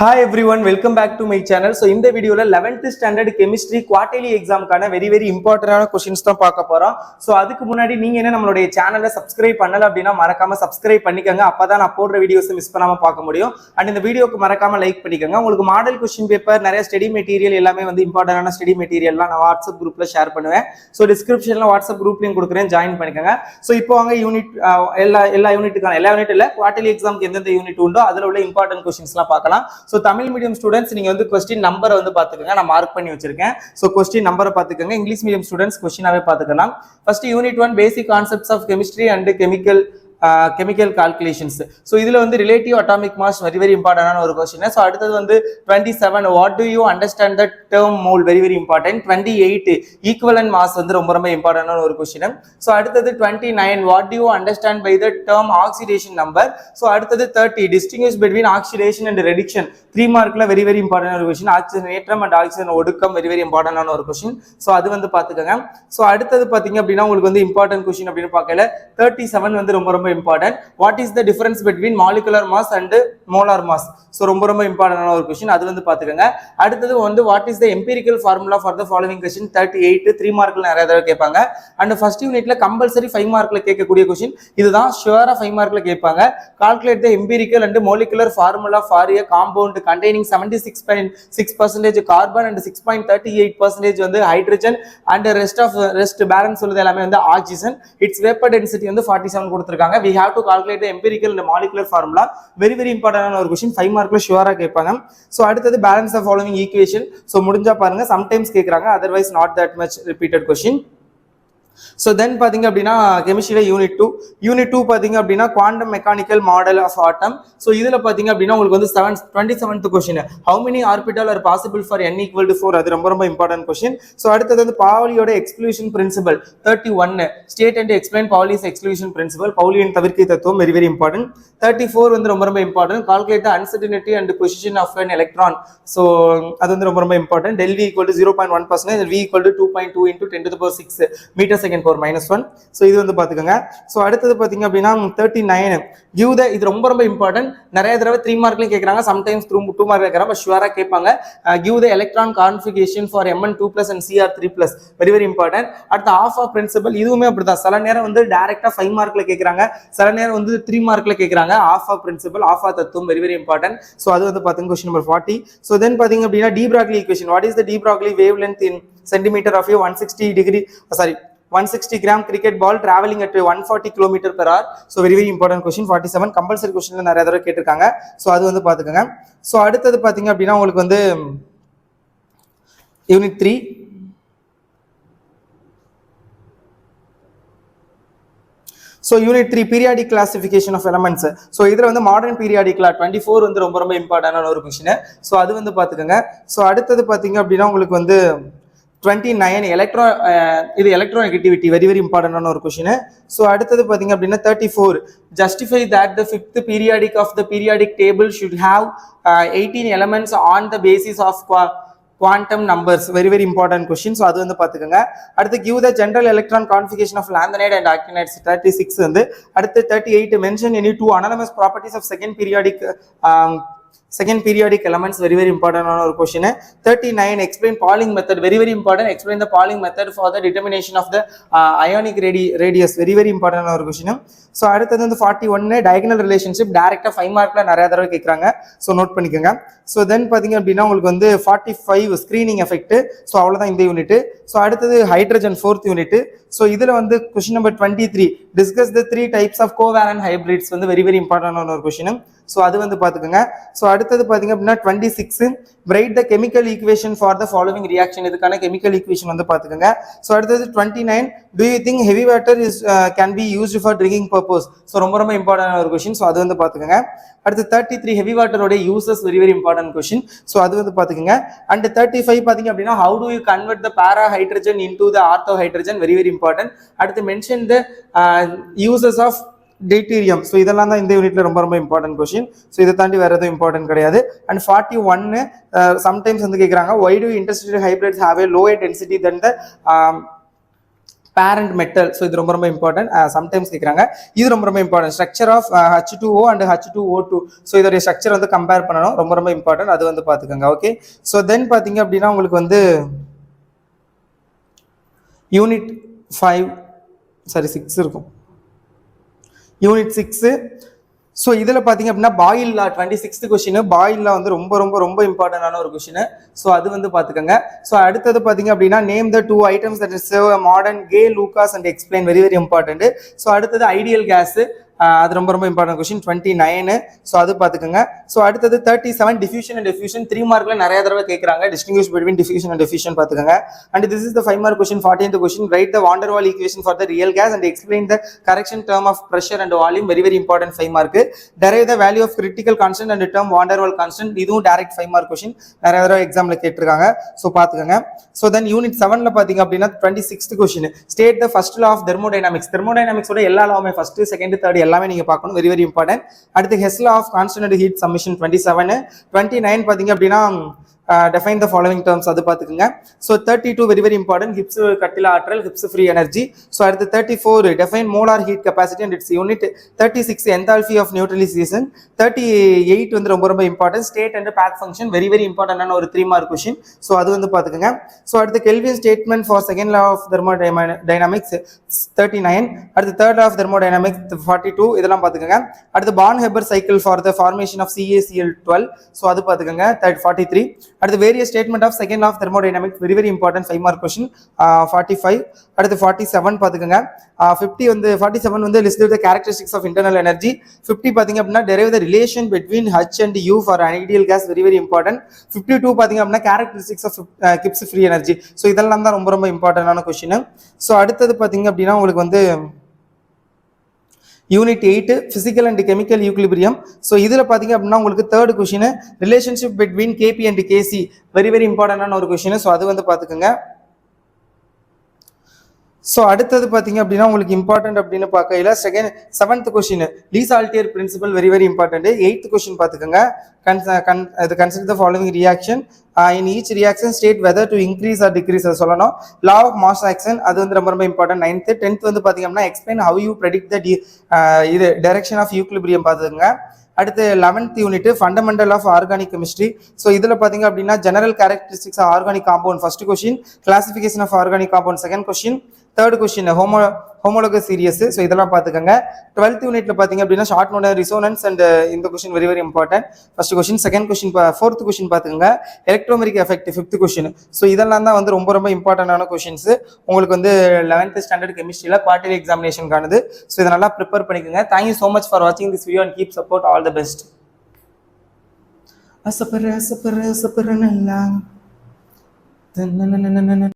Hi everyone, welcome back to my channel. So இந்த வீடியோல 11th standard chemistry quarterly examக்கான very important questions தான் பார்க்க போறோம். So அதுக்கு முன்னாடி நீங்க என்ன நம்மளுடைய சேனலை subscribe பண்ணல அப்படினா மறக்காம subscribe பண்ணிக்கங்க. அப்பதான் நான் போடுற வீடியோஸ் மிஸ் பண்ணாம பார்க்க முடியும். And இந்த வீடியோக்கு மறக்காம லைக் பண்ணிக்கங்க. உங்களுக்கு மாடல் क्वेश्चन பேப்பர் நிறைய ஸ்டடி மெட்டீரியல் எல்லாமே வந்து இம்பார்ட்டன்டான ஸ்டடி மெட்டீரியல்லாம் நான் வாட்ஸ்அப் குரூப்ல ஷேர் பண்ணுவேன். So டிஸ்கிரிப்ஷன்ல வாட்ஸ்அப் குரூப் லிங்க் கொடுக்குறேன், ஜாயின் பண்ணிக்கங்க. So இப்போ வாங்க யூனிட் எல்லா யூனிட் இல்ல குவார்ட்டர்லி எக்ஸாம்க்கு எந்தெந்த யூனிட் உண்டோ அதுல உள்ள இம்பார்ட்டன்ட் क्वेश्चன்ஸ்லாம் பார்க்கலாம். So தமிழ் மீடியம் ஸ்டூடெண்ட்ஸ் நீங்க வந்து क्वेश्चन நம்பரை வந்து பாத்துக்கங்க, நான் மார்க் பண்ணி வச்சிருக்கேன். சோ क्वेश्चन நம்பரை பாத்துக்கங்க. இங்கிலீஷ் மீடியம் ஸ்டூடெண்ட்ஸ் क्वेश्चनவே பாத்துக்கலாம். First unit 1 basic concepts of chemistry and chemical calculations. So இதுல வந்து relative atomic mass very important ஒரு question. So அடுத்தது வந்து 27 what do you understand the term mole, very important. 28 equivalent mass வந்து ரொம்ப important ஒரு question. So அடுத்தது 29 what do you understand by the term oxidation number. So அடுத்தது 30 distinguish between oxidation and reduction. 3 மார்க்ல very important ஒரு question. oxygen ஏற்றம் and oxygen ஒடுக்கம் very important ஒரு question. So அது வந்து பாத்துக்கங்க. So அடுத்தது பாத்தீங்க அப்படினா உங்களுக்கு வந்து important question அப்படினு பார்க்கல 37 வந்து ரொம்ப important. What is the difference between molecular mass and molar mass? So ரொம்ப important ஒரு question, அது வந்து பாத்துக்கங்க. அடுத்தது வந்து what is the empirical formula for the following question. 38 3 மார்க்ல நிறைய தடவை கேட்பாங்க. And first unitல compulsory 5 மார்க்ல கேட்கக்கூடிய question இதுதான், ஷூரா 5 மார்க்ல கேட்பாங்க. Calculate the empirical and molecular formula for a compound containing 76.6% carbon and 6.38% வந்து hydrogen and rest balance சொல்லுது எல்லாமே வந்து oxygen. Its vapor density வந்து 47 கொடுத்திருக்காங்க. We have to calculate the empirical and molecular formula. Very important ஒரு question, 5 மார்க்ல ஷூரா கேட்பாங்க. So அடுத்தது balance the following equation. So முடிஞ்சா பாருங்க, sometimes கேக்குறாங்க, otherwise not that much repeated question. So then பாத்தீங்க அப்படினா கெமிஸ்ட்ரியில யூனிட் 2 பாத்தீங்க அப்படினா quantum mechanical model of atom. So இதுல பாத்தீங்க அப்படினா உங்களுக்கு வந்து 27th question, how many orbital are possible for n equal to 4. அது ரொம்ப important question. சோ அடுத்து வந்து பவுலியோட exclusion principle 31 state and explain Pauli's exclusion principle. பவுலியின் தவிர்க்கை தத்துவம் very important. 34 வந்து ரொம்ப important, calculate the uncertainty and position of an electron. So அது வந்து ரொம்ப important. del V equal to 0.1% and V equal to 2.2 into 10 to the power 6 meter second power -1. So இது வந்து பாத்துக்கங்க. சோ அடுத்து பாத்தீங்க அப்படினா 39 give the, இது ரொம்ப important, நிறைய தடவை 3 மார்க்லயும் கேக்குறாங்க, sometimes 2 மார்க் கேக்குறாங்க, பட் ஷூரா கேட்பாங்க. give the electron configuration for Mn2+ and Cr3+, very important. அடுத்து half of principle, இதுவுமே அப்படிதான், சில நேரம் வந்து டைரக்டா 5 மார்க்ல கேக்குறாங்க, சில நேரம் வந்து 3 மார்க்ல கேக்குறாங்க. half of principle, half of தத்துவம் very important. சோ அது வந்து பாத்தீங்க question number 40. so then பாத்தீங்க அப்படினா de Broglie equation, what is the de Broglie wavelength in centimeter of a 160 gram cricket ball traveling at 140 km per hour. So very important question. 47 compulsory questionல நிறைய தடவை கேட்டிருக்காங்க. So அது வந்து பாத்துக்கங்க. So அடுத்து பாத்தீங்க அப்படினா உங்களுக்கு வந்து unit 3 So unit 3 periodic classification of elements. So இதுல வந்து modern periodic law 24 வந்து ரொம்ப இம்பார்ட்டன்டான ஒரு क्वेश्चन. சோ அது வந்து பாத்துக்கங்க. சோ அடுத்து பாத்தீங்க அப்படினா உங்களுக்கு வந்து 29 இது electronegativity very important ஆன ஒரு क्वेश्चन. சோ அடுத்து பாத்தீங்க அப்படினா 34 justify that the fifth periodic of the periodic table should have 18 elements on the basis of quantum numbers, very important question. So அது வந்து பாத்துக்கங்க. அடுத்து give the general electron configuration of lanthanide and actinides 36 வந்து. அடுத்து 38 mention any two anonymous properties of second periodic elements, very important ஆன ஒரு question. 39 explain Pauling method, very important, explain the Pauling method for the determination of the ionic radius, very important ஆன ஒரு question. So அடுத்து வந்து 41 diagonal relationship, டைரக்டா 5 மார்க்ல நிறைய தடவை கேக்குறாங்க, சோ நோட் பண்ணிக்கங்க. சோ தென் பாத்தீங்க அப்படினா உங்களுக்கு வந்து 45 ஸ்கிரீனிங் எஃபெக்ட். சோ அவ்வளவுதான் இந்த யூனிட். சோ அடுத்து ஹைட்ரஜன் 4th யூனிட். சோ இதுல வந்து question number 23 discuss the 3 types of covalent hybrids வந்து very important ஆன ஒரு question. சோ அது வந்து பாத்துக்கங்க. சோ அடுத்து பாத்தீங்க அப்படினா 26 write the chemical equation for the following reaction. இதுக்கான chemical equation வந்து பாத்துக்கங்க. சோ அடுத்து 29 do you think heavy water is can be used for drinking purpose. So ரொம்ப important ஆன ஒரு question. சோ அது வந்து பாத்துக்கங்க. அடுத்து 33 heavy water ஓட uses, very important question. So அது வந்து பாத்துக்கங்க. and 35 பாத்தீங்க அப்படினா how do you convert the para hydrogen into the ortho hydrogen, very important. அடுத்து mention the uses of deuterium. So இதெல்லாம் தான் இந்த யூனிட்ல ரொம்ப important question. So இத தாண்டி வேற எதுவும் important கிடையாது. and 41 sometimes வந்து கேக்குறாங்க, why do interstitial hybrids have a lower density than the parent metal. So இது ரொம்ப ரொம்ப இம்பார்ட்டன்ட், சம்டைம்ஸ் கேட்குறாங்க. இது ரொம்ப ரொம்ப important. Structure of H2O and H2O2. So இதோடைய ஸ்ட்ரக்சர் வந்து கம்பேர் பண்ணணும், ரொம்ப ரொம்ப இம்பார்ட்டன்ட், அது வந்து பார்த்துக்கோங்க. ஓகே, ஸோ தென் பார்த்தீங்க அப்படின்னா உங்களுக்கு வந்து யூனிட் 5 சாரி 6 இருக்கும், யூனிட் 6. ஸோ இதில் பார்த்தீங்க அப்படின்னா பாயில் லா 26th கொஸ்டின். பாயில் லா வந்து ரொம்ப ரொம்ப ரொம்ப இம்பார்ட்டன்டான ஒரு கொஸ்டின். ஸோ அது வந்து பார்த்துக்கோங்க. ஸோ அடுத்தது பார்த்தீங்க அப்படின்னா name the 2 items that serve a modern gay Lucas and explain, very very important. So அடுத்தது ஐடியல் கேஸ், அது ரொம்ப ரொம்ப இம்பார்ட்டன்ட் கொஸ்டின் 29. ஸோ அது பார்த்துக்கோங்க. ஸோ அடுத்தது 37 டிஃப்யூஷன் அண்ட் டிஃப்யூஷன் 3 மார்க்ல நிறைய தடவை கேட்குறாங்க. Distinguish between diffusion and diffusion பார்த்துக்கோங்க. And this is the 5 mark question. 14th question, write the van der Waals equation for the real gas and explain the correction term of pressure and volume, very very important 5 mark. Derive the value of critical constant and term van der Waals constant, இதுவும் direct 5 mark question, நிறைய தடவை எக்ஸாம்ல கேட்டிருக்காங்க. So பார்த்துக்கோங்க. So then unit 7ல பார்த்தீங்க அப்படின்னா 26th question, state the first law of thermodynamics. தெர்மோடைனாமிக்ஸோட எல்லா லாவுமே ஃபர்ஸ்ட், செகண்ட், தேர்ட் எல்லாமே நீங்க பார்க்கணும், வெரி வெரி இம்பார்ட்டன்ட். அடுத்து Hess law of constant heat submission 27. 29 பார்த்தீங்க அப்படின்னா define the following terms, அது பார்த்துக்கோங்க. So 32 very very important, Gibbs கட்டில ஆற்றல், ஹிப்ஸ் ஃப்ரீ எனர்ஜி. ஸோ அடுத்து 34 define molar heat capacity and its unit. 36 enthalpy of neutralisation. 38 வந்து ரொம்ப ரொம்ப இம்பார்ட்டன்ட், state and path function, very very இம்பார்ட்டன்டான ஒரு 3 மார்க் கொஸ்டின். ஸோ அது வந்து பார்த்துக்கோங்க. ஸோ அடுத்து Kelvin statement for second law of thermodynamics 39. அடுத்து தேர்ட் லா ஆஃப் தெர்மோடைனமிக்ஸ் 42, இதெல்லாம் பார்த்துக்கோங்க. அடுத்து Born Haber cycle for the formation of CaCl12. So அது பார்த்துக்கோங்க 43. அடுத்து various statement of second law of thermodynamics, very very important 5 mark question 45. அடுத்து 47 பார்த்துக்கோங்க. 50 வந்து 47 வந்து list the characteristics of internal energy. 50 பார்த்தீங்க அப்படின்னா derive the relation between H and U for ideal gas, very very important. 52 பார்த்தீங்க அப்படின்னா characteristics of Gibbs free energy. So இதெல்லாம் தான் ரொம்ப ரொம்ப இம்பார்ட்டன்டான கொஸ்டின். ஸோ அடுத்தது பார்த்தீங்க அப்படின்னா உங்களுக்கு வந்து unit 8 physical and chemical equilibrium. So இதில் பார்த்தீங்க அப்படின்னா உங்களுக்கு third question, relationship between KP and KC, very very இம்பார்ட்டன்டான ஒரு கொஸ்டின். ஸோ அது வந்து பார்த்துக்கோங்க. ஸோ அடுத்தது பார்த்தீங்க அப்படின்னா உங்களுக்கு இம்பார்ட்டன்ட் அப்படின்னு பார்க்கையில 7th question, Le Chatelier principle, very very important. 8th question பார்த்துக்கோங்க. Consider the following reaction in each reaction state whether to increase or decrease, அது சொல்லணும். லா ஆஃப் மாஸ் ஆக்ஷன், அது வந்து ரொம்ப ரொம்ப இம்பார்ட்டன்ட் 9th. 10th வந்து பார்த்தீங்க அப்படின்னா explain how you predict the இது டைரக்ஷன் ஆஃப் ஈக்குலிபிரியம் பார்த்துக்கோங்க. அடுத்து 11th unit fundamental of organic chemistry. So இதில் பார்த்தீங்க அப்படின்னா general characteristics of organic compound first question, classification of organic compound second question, third question homologous series. So இதெல்லாம் பார்த்துக்கோங்க. 12th யூனிட்ல பார்த்தீங்க அப்படின்னா ஷார்ட் நோட் ரிசோனன்ஸ் அண்ட் இந்த question very very important first question. Second question 4th question பார்த்துக்கோங்க electromeric effect 5th question. So இதெல்லாம் தான் வந்து ரொம்ப ரொம்ப இம்பார்ட்டன்டான கொஸ்டின்ஸ் உங்களுக்கு வந்து 11th ஸ்டாண்டர்ட் கெமிஸ்ட்ரியில் குவார்டர்லி எக்ஸாமினேஷனுக்கானது. ஸோ இதை நல்லா ப்ரிப்பேர் பண்ணிக்கோங்க. தேங்க்யூ ஸோ மச் ஃபார் வாட்சிங் this video and keep support, all the best. அசப்பற அசப்பற அசப்பற நல்லா